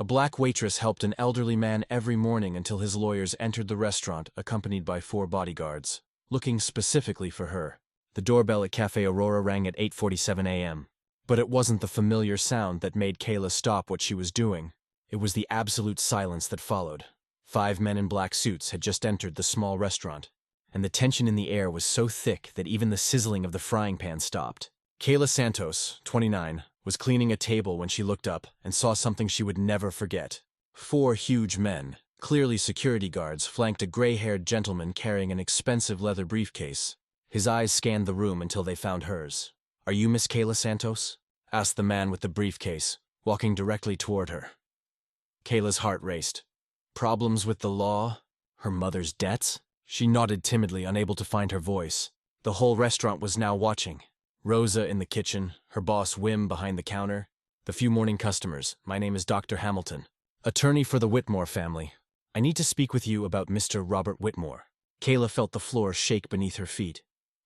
A black waitress helped an elderly man every morning until his lawyers entered the restaurant accompanied by 4 bodyguards, looking specifically for her. The doorbell at Cafe Aurora rang at 8:47 a.m. But it wasn't the familiar sound that made Kayla stop what she was doing. It was the absolute silence that followed. 5 men in black suits had just entered the small restaurant, and the tension in the air was so thick that even the sizzling of the frying pan stopped. Kayla Santos, 29, was cleaning a table when she looked up and saw something she would never forget. 4 huge men, clearly security guards, flanked a gray-haired gentleman carrying an expensive leather briefcase. His eyes scanned the room until they found hers. "Are you Miss Kayla Santos?" asked the man with the briefcase, walking directly toward her. Kayla's heart raced. Problems with the law? Her mother's debts? She nodded timidly, unable to find her voice. The whole restaurant was now watching. Rosa in the kitchen, her boss Wim behind the counter, the few morning customers. "My name is Dr. Hamilton, attorney for the Whitmore family. I need to speak with you about Mr. Robert Whitmore." Kayla felt the floor shake beneath her feet.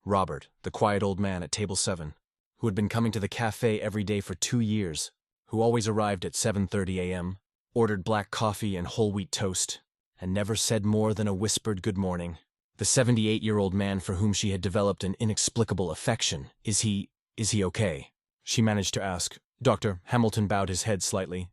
Robert, the quiet old man at table 7, who had been coming to the cafe every day for 2 years, who always arrived at 7:30 a.m., ordered black coffee and whole wheat toast, and never said more than a whispered good morning. The 78-year-old man for whom she had developed an inexplicable affection. Is he okay?" she managed to ask. Dr. Hamilton bowed his head slightly.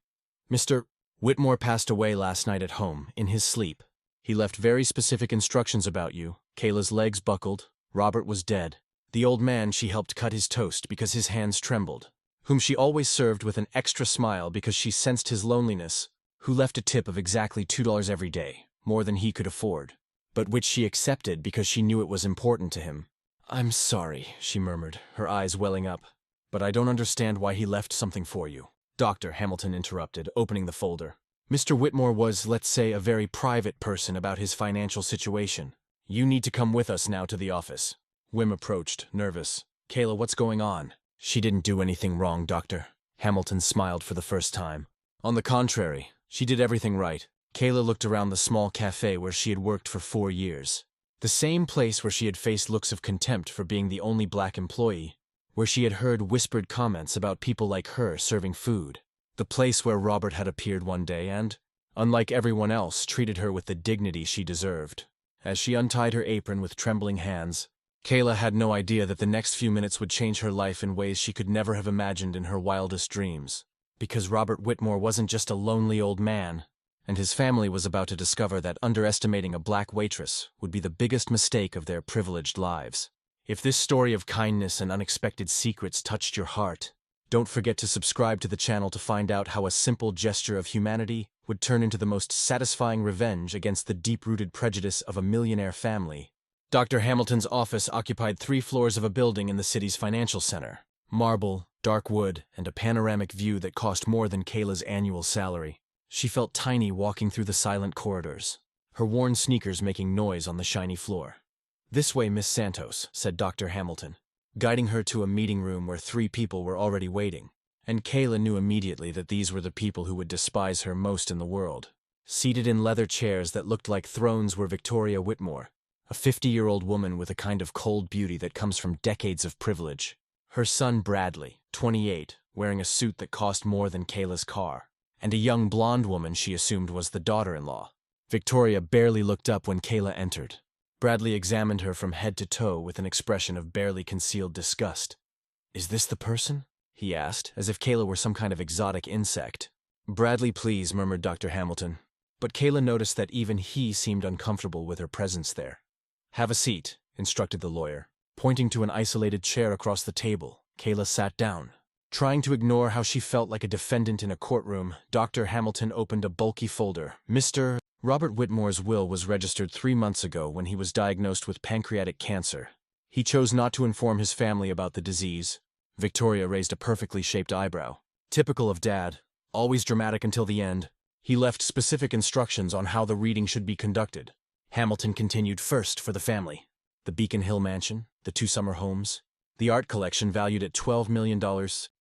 "Mr. Whitmore passed away last night at home, in his sleep. He left very specific instructions about you." Kayla's legs buckled. Robert was dead. The old man she helped cut his toast because his hands trembled, whom she always served with an extra smile because she sensed his loneliness, who left a tip of exactly $2 every day, more than he could afford, but which she accepted because she knew it was important to him. "I'm sorry," she murmured, her eyes welling up, "but I don't understand why he left something for you." Dr. Hamilton interrupted, opening the folder. "Mr. Whitmore was, let's say, a very private person about his financial situation. You need to come with us now to the office." Wim approached, nervous. "Kayla, what's going on?" "She didn't do anything wrong, Doctor." Hamilton smiled for the first time. "On the contrary, she did everything right." Kayla looked around the small cafe where she had worked for 4 years. The same place where she had faced looks of contempt for being the only black employee, where she had heard whispered comments about people like her serving food. The place where Robert had appeared one day and, unlike everyone else, treated her with the dignity she deserved. As she untied her apron with trembling hands, Kayla had no idea that the next few minutes would change her life in ways she could never have imagined in her wildest dreams. Because Robert Whitmore wasn't just a lonely old man, and his family was about to discover that underestimating a black waitress would be the biggest mistake of their privileged lives. If this story of kindness and unexpected secrets touched your heart, don't forget to subscribe to the channel to find out how a simple gesture of humanity would turn into the most satisfying revenge against the deep-rooted prejudice of a millionaire family. Dr. Hamilton's office occupied 3 floors of a building in the city's financial center. Marble, dark wood, and a panoramic view that cost more than Kayla's annual salary. She felt tiny walking through the silent corridors, her worn sneakers making noise on the shiny floor. "This way, Miss Santos," said Dr. Hamilton, guiding her to a meeting room where 3 people were already waiting. And Kayla knew immediately that these were the people who would despise her most in the world. Seated in leather chairs that looked like thrones were Victoria Whitmore, a 50-year-old woman with a kind of cold beauty that comes from decades of privilege. Her son Bradley, 28, wearing a suit that cost more than Kayla's car, and a young blonde woman she assumed was the daughter-in-law. Victoria barely looked up when Kayla entered. Bradley examined her from head to toe with an expression of barely concealed disgust. "Is this the person?" he asked, as if Kayla were some kind of exotic insect. "Bradley, please," murmured Dr. Hamilton. But Kayla noticed that even he seemed uncomfortable with her presence there. "Have a seat," instructed the lawyer. Pointing to an isolated chair across the table, Kayla sat down. Trying to ignore how she felt like a defendant in a courtroom, Dr. Hamilton opened a bulky folder. "Mr. Robert Whitmore's will was registered 3 months ago when he was diagnosed with pancreatic cancer. He chose not to inform his family about the disease." Victoria raised a perfectly shaped eyebrow. Typical of Dad, always dramatic until the end. "He left specific instructions on how the reading should be conducted." Hamilton continued. "First, for the family. The Beacon Hill mansion, the 2 summer homes, the art collection valued at $12 million,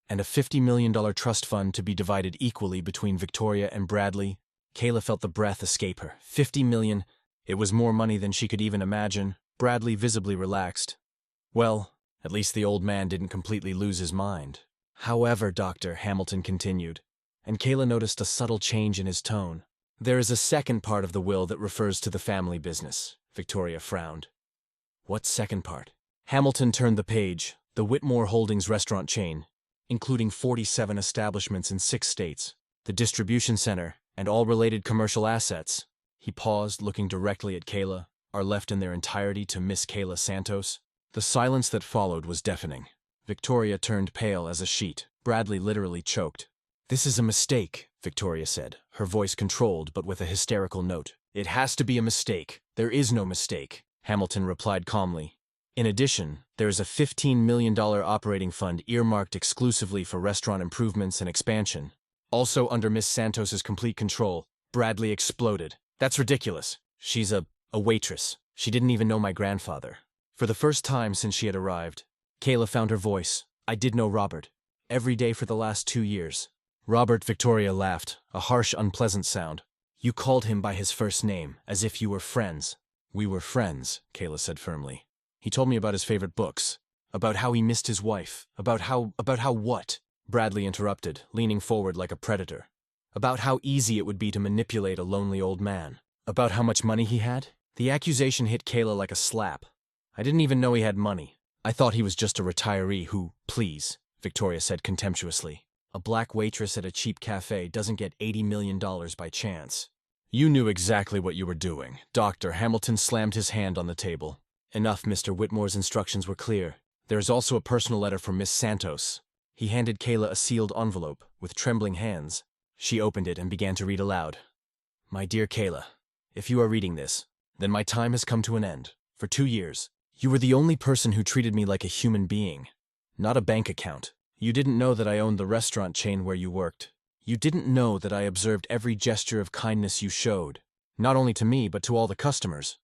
and a $50 million trust fund to be divided equally between Victoria and Bradley." Kayla felt the breath escape her. $50 million. It was more money than she could even imagine. Bradley visibly relaxed. "Well, at least the old man didn't completely lose his mind." "However," Dr. Hamilton continued, and Kayla noticed a subtle change in his tone. There is a second part of the will that refers to the family business. Victoria frowned. What second part? Hamilton turned the page. The Whitmore Holdings restaurant chain, including 47 establishments in 6 states, the distribution center, and all related commercial assets. He paused, looking directly at Kayla, are left in their entirety to Miss Kayla Santos. The silence that followed was deafening. Victoria turned pale as a sheet. Bradley literally choked. This is a mistake, Victoria said, her voice controlled but with a hysterical note. It has to be a mistake. There is no mistake, Hamilton replied calmly. In addition, there is a $15 million operating fund earmarked exclusively for restaurant improvements and expansion. Also under Miss Santos's complete control. Bradley exploded. That's ridiculous. She's a waitress. She didn't even know my grandfather. For the first time since she had arrived, Kayla found her voice. I did know Robert. Every day for the last 2 years. Robert, Victoria laughed, a harsh, unpleasant sound. You called him by his first name, as if you were friends. We were friends, Kayla said firmly. He told me about his favorite books, about how he missed his wife, about how what? Bradley interrupted, leaning forward like a predator. About how easy it would be to manipulate a lonely old man. About how much money he had? The accusation hit Kayla like a slap. I didn't even know he had money. I thought he was just a retiree who, please, Victoria said contemptuously. A black waitress at a cheap cafe doesn't get $80 million by chance. You knew exactly what you were doing. Dr. Hamilton slammed his hand on the table. Enough, Mr. Whitmore's instructions were clear. There is also a personal letter from Miss Santos. He handed Kayla a sealed envelope, with trembling hands. She opened it and began to read aloud. My dear Kayla, if you are reading this, then my time has come to an end. For 2 years, you were the only person who treated me like a human being, not a bank account. You didn't know that I owned the restaurant chain where you worked. You didn't know that I observed every gesture of kindness you showed, not only to me but to all the customers.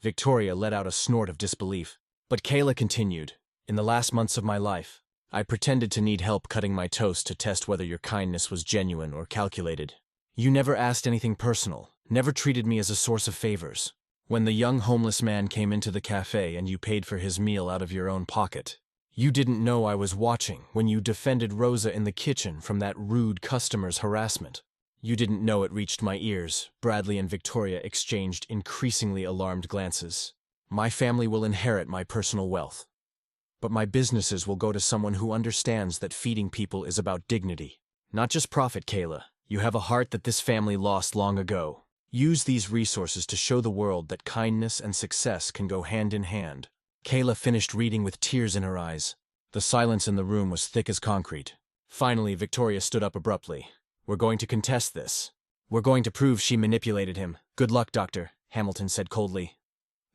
Victoria let out a snort of disbelief. But Kayla continued, in the last months of my life, I pretended to need help cutting my toast to test whether your kindness was genuine or calculated. You never asked anything personal, never treated me as a source of favors. When the young homeless man came into the cafe and you paid for his meal out of your own pocket, you didn't know I was watching when you defended Rosa in the kitchen from that rude customer's harassment. You didn't know it reached my ears. Bradley and Victoria exchanged increasingly alarmed glances. My family will inherit my personal wealth. But my businesses will go to someone who understands that feeding people is about dignity. Not just profit, Kayla. You have a heart that this family lost long ago. Use these resources to show the world that kindness and success can go hand in hand. Kayla finished reading with tears in her eyes. The silence in the room was thick as concrete. Finally, Victoria stood up abruptly. We're going to contest this. We're going to prove she manipulated him. Good luck, Doctor, Hamilton said coldly.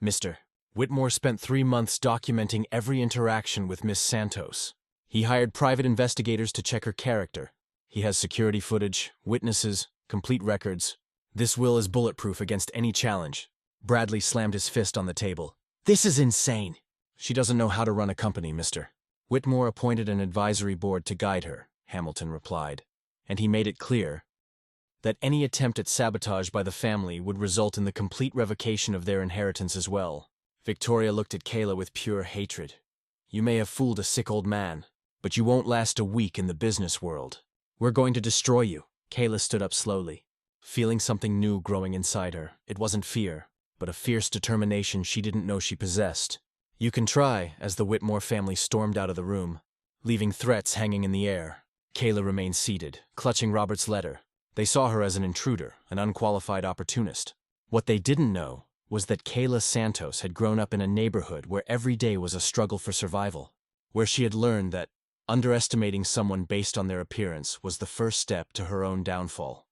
Mr. Whitmore spent 3 months documenting every interaction with Miss Santos. He hired private investigators to check her character. He has security footage, witnesses, complete records. This will is bulletproof against any challenge. Bradley slammed his fist on the table. This is insane. She doesn't know how to run a company, Mr. Whitmore appointed an advisory board to guide her, Hamilton replied. And he made it clear that any attempt at sabotage by the family would result in the complete revocation of their inheritance as well. Victoria looked at Kayla with pure hatred. You may have fooled a sick old man, but you won't last a week in the business world. We're going to destroy you. Kayla stood up slowly, feeling something new growing inside her. It wasn't fear, but a fierce determination she didn't know she possessed. You can try, as the Whitmore family stormed out of the room, leaving threats hanging in the air. Kayla remained seated, clutching Robert's letter. They saw her as an intruder, an unqualified opportunist. What they didn't know was that Kayla Santos had grown up in a neighborhood where every day was a struggle for survival, where she had learned that underestimating someone based on their appearance was the first step to her own downfall.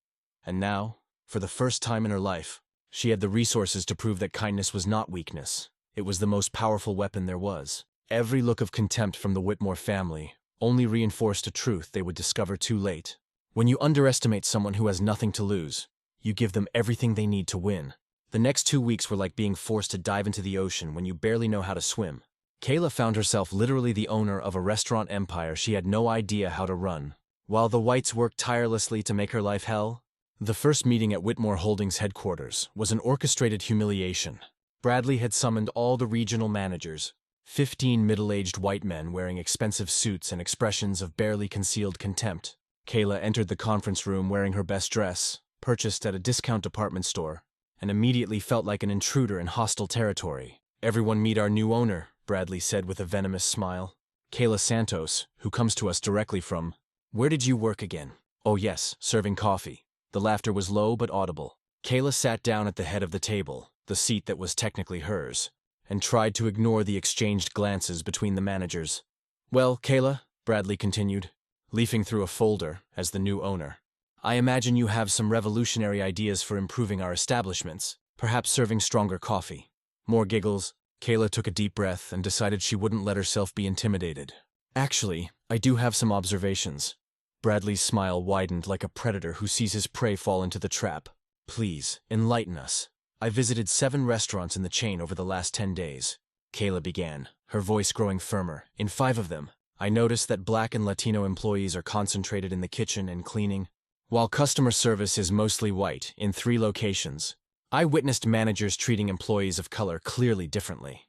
And now, for the first time in her life, she had the resources to prove that kindness was not weakness. It was the most powerful weapon there was. Every look of contempt from the Whitmore family only reinforced a truth they would discover too late. When you underestimate someone who has nothing to lose, you give them everything they need to win. The next 2 weeks were like being forced to dive into the ocean when you barely know how to swim. Kayla found herself literally the owner of a restaurant empire she had no idea how to run. While the Whites worked tirelessly to make her life hell, the first meeting at Whitmore Holdings headquarters was an orchestrated humiliation. Bradley had summoned all the regional managers, 15 middle-aged white men wearing expensive suits and expressions of barely concealed contempt. Kayla entered the conference room wearing her best dress, purchased at a discount department store, and immediately felt like an intruder in hostile territory. "Everyone meet our new owner," Bradley said with a venomous smile. "Kayla Santos, who comes to us directly from— Where did you work again?" "Oh yes, serving coffee." The laughter was low but audible. Kayla sat down at the head of the table, the seat that was technically hers, and tried to ignore the exchanged glances between the managers. "Well, Kayla," Bradley continued, leafing through a folder as the new owner, "I imagine you have some revolutionary ideas for improving our establishments, perhaps serving stronger coffee." More giggles. Kayla took a deep breath and decided she wouldn't let herself be intimidated. "Actually, I do have some observations." Bradley's smile widened like a predator who sees his prey fall into the trap. "Please, enlighten us." "I visited 7 restaurants in the chain over the last 10 days. Kayla began, her voice growing firmer. "In 5 of them, I noticed that Black and Latino employees are concentrated in the kitchen and cleaning, while customer service is mostly white in 3 locations. I witnessed managers treating employees of color clearly differently."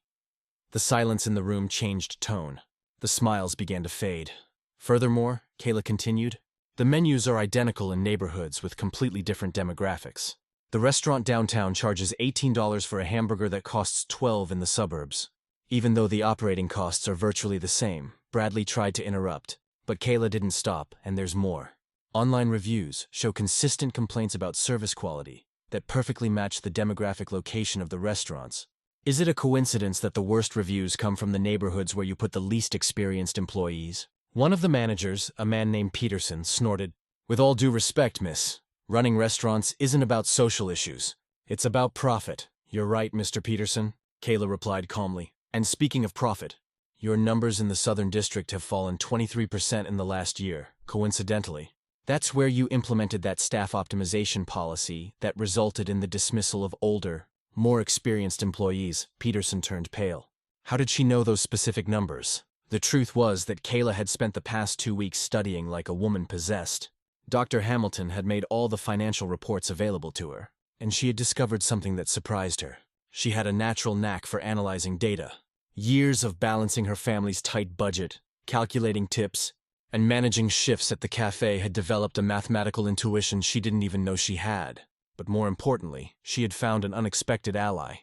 The silence in the room changed tone. The smiles began to fade. "Furthermore," Kayla continued, "the menus are identical in neighborhoods with completely different demographics. The restaurant downtown charges $18 for a hamburger that costs $12 in the suburbs. Even though the operating costs are virtually the same." Bradley tried to interrupt, but Kayla didn't stop, and there's more. "Online reviews show consistent complaints about service quality that perfectly match the demographic location of the restaurants. Is it a coincidence that the worst reviews come from the neighborhoods where you put the least experienced employees?" One of the managers, a man named Peterson, snorted. "With all due respect, miss, running restaurants isn't about social issues. It's about profit." "You're right, Mr. Peterson," Kayla replied calmly. "And speaking of profit, your numbers in the Southern District have fallen 23% in the last year, coincidentally. That's where you implemented that staff optimization policy that resulted in the dismissal of older, more experienced employees." Peterson turned pale. How did she know those specific numbers? The truth was that Kayla had spent the past 2 weeks studying like a woman possessed. Dr. Hamilton had made all the financial reports available to her, and she had discovered something that surprised her. She had a natural knack for analyzing data. Years of balancing her family's tight budget, calculating tips, and managing shifts at the cafe had developed a mathematical intuition she didn't even know she had. But more importantly, she had found an unexpected ally.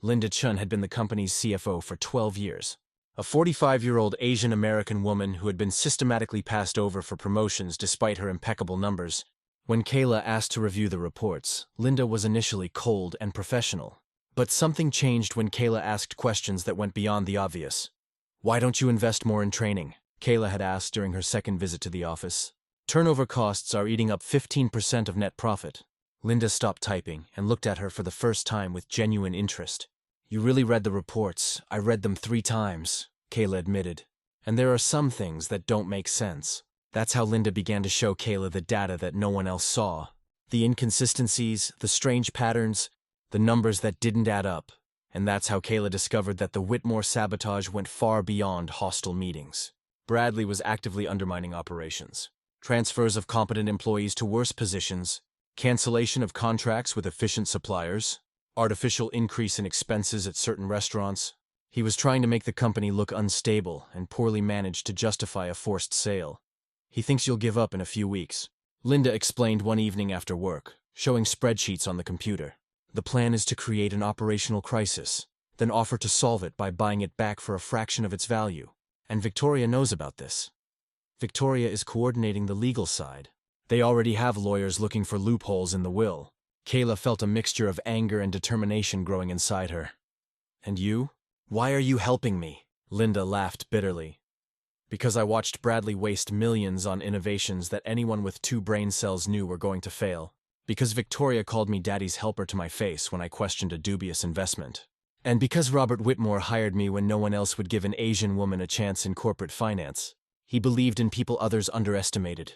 Linda Chun had been the company's CFO for 12 years. A 45-year-old Asian American woman who had been systematically passed over for promotions despite her impeccable numbers. When Kayla asked to review the reports, Linda was initially cold and professional. But something changed when Kayla asked questions that went beyond the obvious. "Why don't you invest more in training?" Kayla had asked during her second visit to the office. "Turnover costs are eating up 15% of net profit." Linda stopped typing and looked at her for the first time with genuine interest. "You really read the reports. I read them 3 times, Kayla admitted. "And there are some things that don't make sense." That's how Linda began to show Kayla the data that no one else saw. The inconsistencies, the strange patterns, the numbers that didn't add up. And that's how Kayla discovered that the Whitmore sabotage went far beyond hostile meetings. Bradley was actively undermining operations. Transfers of competent employees to worse positions, cancellation of contracts with efficient suppliers, artificial increase in expenses at certain restaurants. He was trying to make the company look unstable and poorly managed to justify a forced sale. "He thinks you'll give up in a few weeks," Linda explained one evening after work, showing spreadsheets on the computer. "The plan is to create an operational crisis, then offer to solve it by buying it back for a fraction of its value. And Victoria knows about this. Victoria is coordinating the legal side. They already have lawyers looking for loopholes in the will." Kayla felt a mixture of anger and determination growing inside her. "And you? Why are you helping me?" Linda laughed bitterly. "Because I watched Bradley waste millions on innovations that anyone with 2 brain cells knew were going to fail. Because Victoria called me daddy's helper to my face when I questioned a dubious investment. And because Robert Whitmore hired me when no one else would give an Asian woman a chance in corporate finance. He believed in people others underestimated."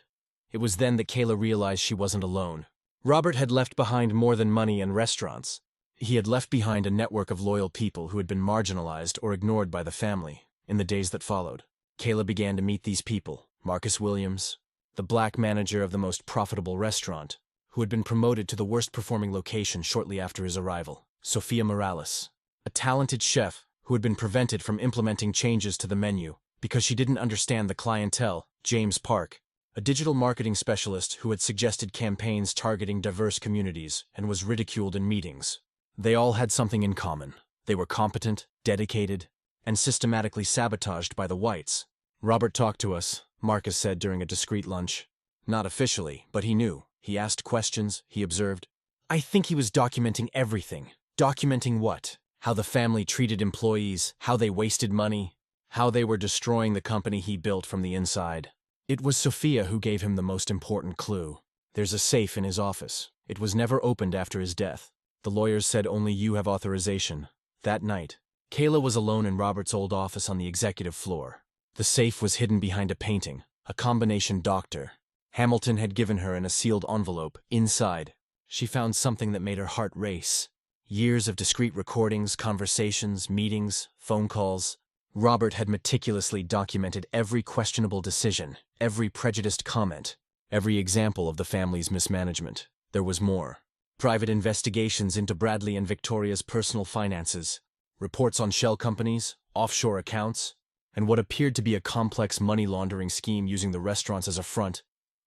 It was then that Kayla realized she wasn't alone. Robert had left behind more than money and restaurants. He had left behind a network of loyal people who had been marginalized or ignored by the family. In the days that followed, Kayla began to meet these people. Marcus Williams, the Black manager of the most profitable restaurant, who had been promoted to the worst-performing location shortly after his arrival. Sophia Morales, a talented chef who had been prevented from implementing changes to the menu because she didn't understand the clientele. James Park, a digital marketing specialist who had suggested campaigns targeting diverse communities and was ridiculed in meetings. They all had something in common. They were competent, dedicated, and systematically sabotaged by the whites. "Robert talked to us," Marcus said during a discreet lunch. Not officially, but he knew. He asked questions, he observed. "I think he was documenting everything." Documenting what? How the family treated employees, how they wasted money, how they were destroying the company he built from the inside. It was Sophia who gave him the most important clue. "There's a safe in his office. It was never opened after his death. The lawyers said only you have authorization." That night, Kayla was alone in Robert's old office on the executive floor. The safe was hidden behind a painting, a combination doctor. Hamilton had given her in a sealed envelope. Inside, she found something that made her heart race. Years of discreet recordings, conversations, meetings, phone calls. Robert had meticulously documented every questionable decision, every prejudiced comment, every example of the family's mismanagement. There was more. Private investigations into Bradley and Victoria's personal finances, reports on shell companies, offshore accounts, and what appeared to be a complex money laundering scheme using the restaurants as a front.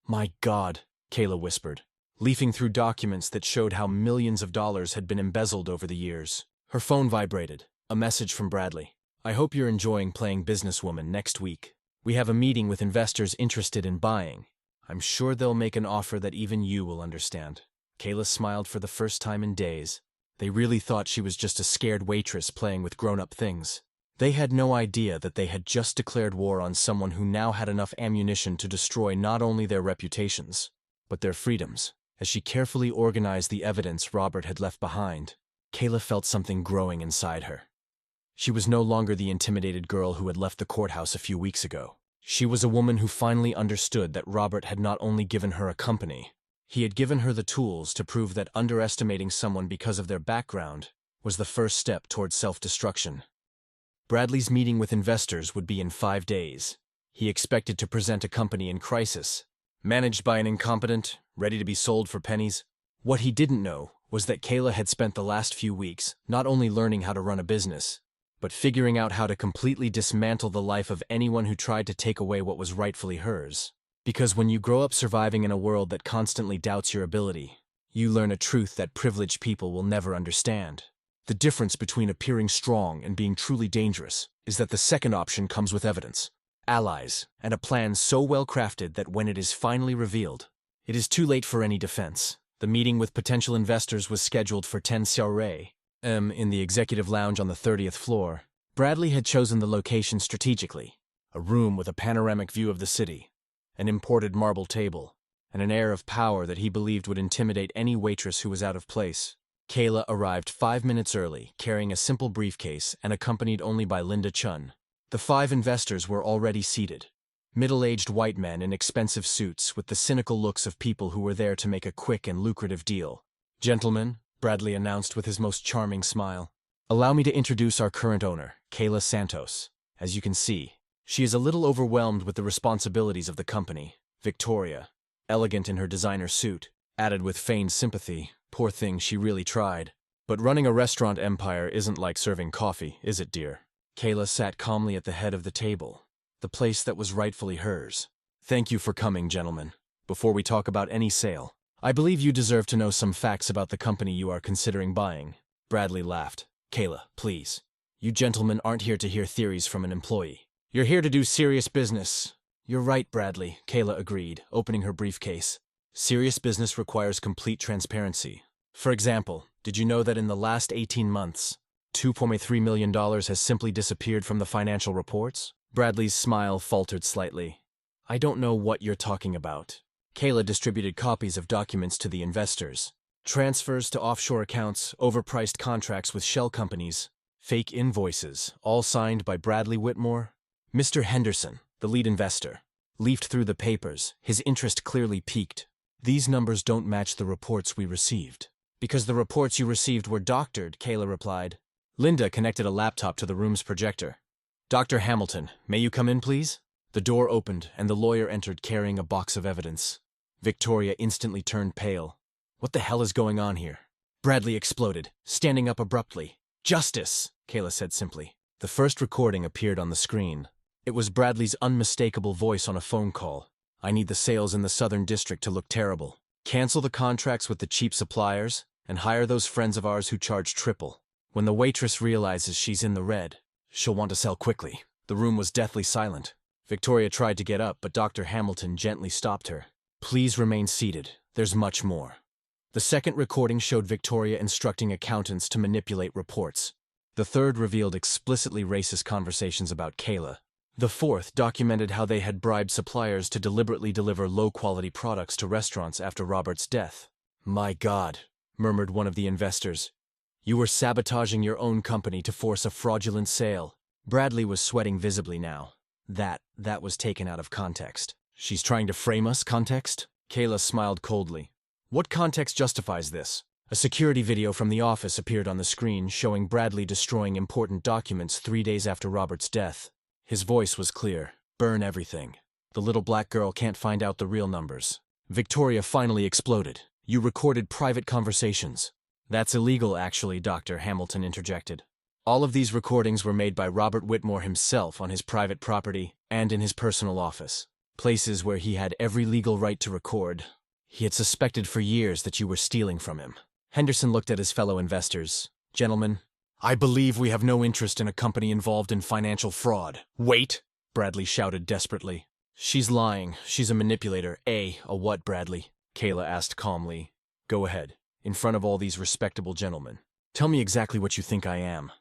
"My God," Kayla whispered, leafing through documents that showed how millions of dollars had been embezzled over the years. Her phone vibrated, a message from Bradley. "I hope you're enjoying playing businesswoman next week. We have a meeting with investors interested in buying. I'm sure they'll make an offer that even you will understand." Kayla smiled for the first time in days. They really thought she was just a scared waitress playing with grown-up things. They had no idea that they had just declared war on someone who now had enough ammunition to destroy not only their reputations, but their freedoms. As she carefully organized the evidence Robert had left behind, Kayla felt something growing inside her. She was no longer the intimidated girl who had left the courthouse a few weeks ago. She was a woman who finally understood that Robert had not only given her a company, he had given her the tools to prove that underestimating someone because of their background was the first step towards self-destruction. Bradley's meeting with investors would be in 5 days. He expected to present a company in crisis, managed by an incompetent, ready to be sold for pennies. What he didn't know was that Kayla had spent the last few weeks not only learning how to run a business, but figuring out how to completely dismantle the life of anyone who tried to take away what was rightfully hers. Because when you grow up surviving in a world that constantly doubts your ability, you learn a truth that privileged people will never understand. The difference between appearing strong and being truly dangerous is that the second option comes with evidence, allies, and a plan so well crafted that when it is finally revealed, it is too late for any defense. The meeting with potential investors was scheduled for 10 p.m. in the executive lounge on the 30th floor. Bradley had chosen the location strategically, a room with a panoramic view of the city, an imported marble table, and an air of power that he believed would intimidate any waitress who was out of place. Kayla arrived 5 minutes early, carrying a simple briefcase and accompanied only by Linda Chun. The 5 investors were already seated. Middle-aged white men in expensive suits with the cynical looks of people who were there to make a quick and lucrative deal. "Gentlemen," Bradley announced with his most charming smile, "allow me to introduce our current owner, Kayla Santos. As you can see, she is a little overwhelmed with the responsibilities of the company." Victoria, elegant in her designer suit, added with feigned sympathy, "Poor thing, she really tried. But running a restaurant empire isn't like serving coffee, is it, dear?" Kayla sat calmly at the head of the table, the place that was rightfully hers. "Thank you for coming, gentlemen. Before we talk about any sale, I believe you deserve to know some facts about the company you are considering buying." Bradley laughed. "Kayla, please. You gentlemen aren't here to hear theories from an employee. You're here to do serious business." "You're right, Bradley," Kayla agreed, opening her briefcase. "Serious business requires complete transparency. For example, did you know that in the last 18 months, $2.3 million has simply disappeared from the financial reports?" Bradley's smile faltered slightly. "I don't know what you're talking about." Kayla distributed copies of documents to the investors. Transfers to offshore accounts, overpriced contracts with shell companies, fake invoices, all signed by Bradley Whitmore. Mr. Henderson, the lead investor, leafed through the papers, his interest clearly piqued. "These numbers don't match the reports we received." "Because the reports you received were doctored," Kayla replied. Linda connected a laptop to the room's projector. "Dr. Hamilton, may you come in, please?" The door opened, and the lawyer entered carrying a box of evidence. Victoria instantly turned pale. "What the hell is going on here?" Bradley exploded, standing up abruptly. "Justice," Kayla said simply. The first recording appeared on the screen. It was Bradley's unmistakable voice on a phone call. I need the sales in the Southern District to look terrible. Cancel the contracts with the cheap suppliers, and hire those friends of ours who charge triple. When the waitress realizes she's in the red, she'll want to sell quickly. The room was deathly silent. Victoria tried to get up, but Dr. Hamilton gently stopped her. Please remain seated. There's much more. The second recording showed Victoria instructing accountants to manipulate reports. The third revealed explicitly racist conversations about Kayla. The fourth documented how they had bribed suppliers to deliberately deliver low-quality products to restaurants after Robert's death. My God, murmured one of the investors. You were sabotaging your own company to force a fraudulent sale. Bradley was sweating visibly now. That was taken out of context. She's trying to frame us, context? Kayla smiled coldly. What context justifies this? A security video from the office appeared on the screen showing Bradley destroying important documents 3 days after Robert's death. His voice was clear. Burn everything. The little black girl can't find out the real numbers. Victoria finally exploded. You recorded private conversations. That's illegal, actually, Dr. Hamilton interjected. All of these recordings were made by Robert Whitmore himself on his private property and in his personal office, places where he had every legal right to record. He had suspected for years that you were stealing from him. Henderson looked at his fellow investors. Gentlemen, I believe we have no interest in a company involved in financial fraud. Wait! Bradley shouted desperately. She's lying. She's a manipulator. A what, Bradley? Kayla asked calmly. Go ahead, in front of all these respectable gentlemen. Tell me exactly what you think I am.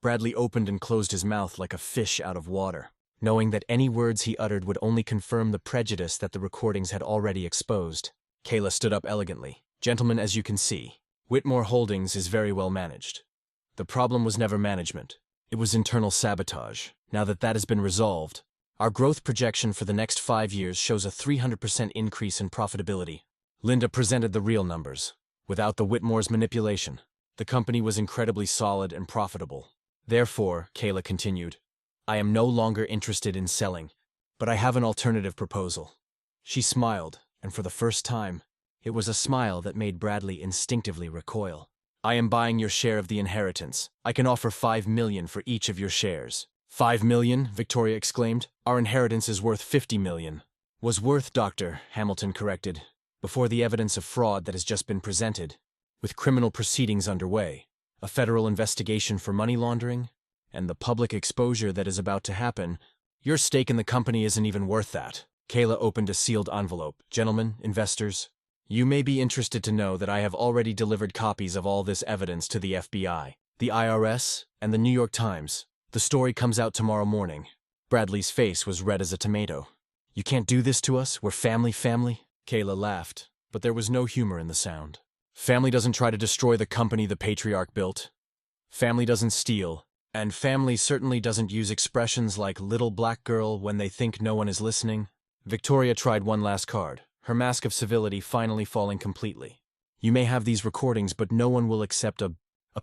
Bradley opened and closed his mouth like a fish out of water, knowing that any words he uttered would only confirm the prejudice that the recordings had already exposed. Kayla stood up elegantly. Gentlemen, as you can see, Whitmore Holdings is very well managed. The problem was never management. It was internal sabotage. Now that that has been resolved, our growth projection for the next 5 years shows a 300% increase in profitability. Linda presented the real numbers. Without the Whitmore's manipulation, the company was incredibly solid and profitable. Therefore, Kayla continued, I am no longer interested in selling, but I have an alternative proposal. She smiled, and for the first time, it was a smile that made Bradley instinctively recoil. I am buying your share of the inheritance. I can offer $5 million for each of your shares. $5 million? Victoria exclaimed. Our inheritance is worth $50 million. Was worth, Dr. Hamilton corrected, before the evidence of fraud that has just been presented, with criminal proceedings underway, a federal investigation for money laundering, and the public exposure that is about to happen. Your stake in the company isn't even worth that. Kayla opened a sealed envelope. Gentlemen, investors, you may be interested to know that I have already delivered copies of all this evidence to the FBI, the IRS, and the New York Times. The story comes out tomorrow morning. Bradley's face was red as a tomato. You can't do this to us? We're family. Kayla laughed, but there was no humor in the sound. Family doesn't try to destroy the company the patriarch built. Family doesn't steal, and family certainly doesn't use expressions like little black girl when they think no one is listening. Victoria tried one last card, her mask of civility finally falling completely. You may have these recordings, but no one will accept a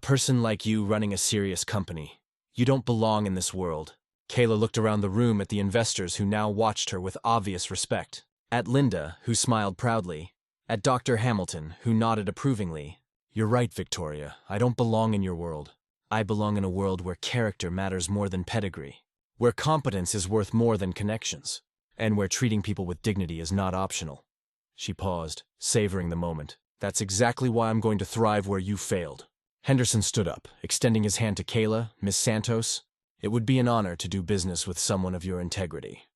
person like you running a serious company. You don't belong in this world. Kayla looked around the room at the investors who now watched her with obvious respect. At Linda, who smiled proudly. At Dr. Hamilton, who nodded approvingly. You're right, Victoria. I don't belong in your world. I belong in a world where character matters more than pedigree, where competence is worth more than connections, and where treating people with dignity is not optional. She paused, savoring the moment. That's exactly why I'm going to thrive where you failed. Henderson stood up, extending his hand to Kayla. Miss Santos, it would be an honor to do business with someone of your integrity.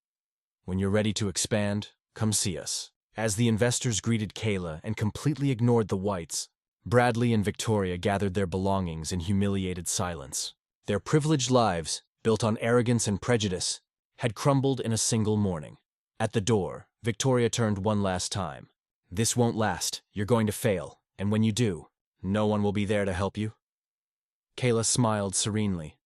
When you're ready to expand, come see us. As the investors greeted Kayla and completely ignored the whites, Bradley and Victoria gathered their belongings in humiliated silence. Their privileged lives, built on arrogance and prejudice, had crumbled in a single morning. At the door, Victoria turned one last time. This won't last. You're going to fail, and when you do, no one will be there to help you. Kayla smiled serenely.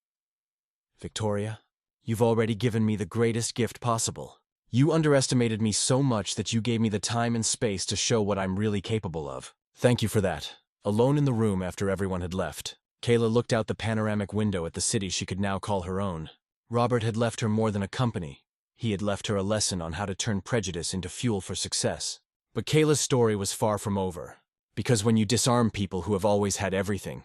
Victoria, you've already given me the greatest gift possible. You underestimated me so much that you gave me the time and space to show what I'm really capable of. Thank you for that. Alone in the room after everyone had left, Kayla looked out the panoramic window at the city she could now call her own. Robert had left her more than a company. He had left her a lesson on how to turn prejudice into fuel for success. But Kayla's story was far from over. Because when you disarm people who have always had everything,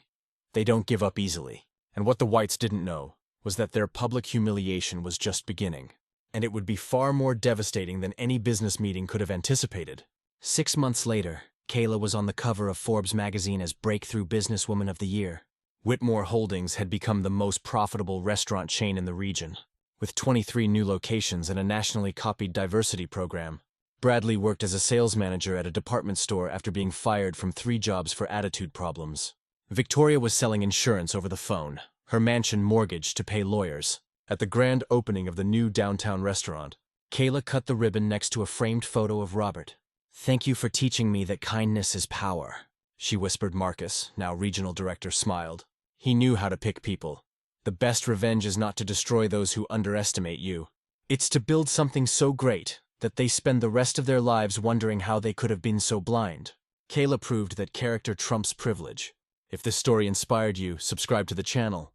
they don't give up easily. And what the whites didn't know was that their public humiliation was just beginning. and it would be far more devastating than any business meeting could have anticipated. 6 months later, Kayla was on the cover of Forbes magazine as Breakthrough Businesswoman of the Year. Whitmore Holdings had become the most profitable restaurant chain in the region. With 23 new locations and a nationally copied diversity program, Bradley worked as a sales manager at a department store after being fired from 3 jobs for attitude problems. Victoria was selling insurance over the phone, her mansion mortgaged to pay lawyers. At the grand opening of the new downtown restaurant, Kayla cut the ribbon next to a framed photo of Robert. "Thank you for teaching me that kindness is power," she whispered. Marcus, now regional director, smiled. He knew how to pick people. The best revenge is not to destroy those who underestimate you. It's to build something so great that they spend the rest of their lives wondering how they could have been so blind. Kayla proved that character trumps privilege. If this story inspired you, subscribe to the channel.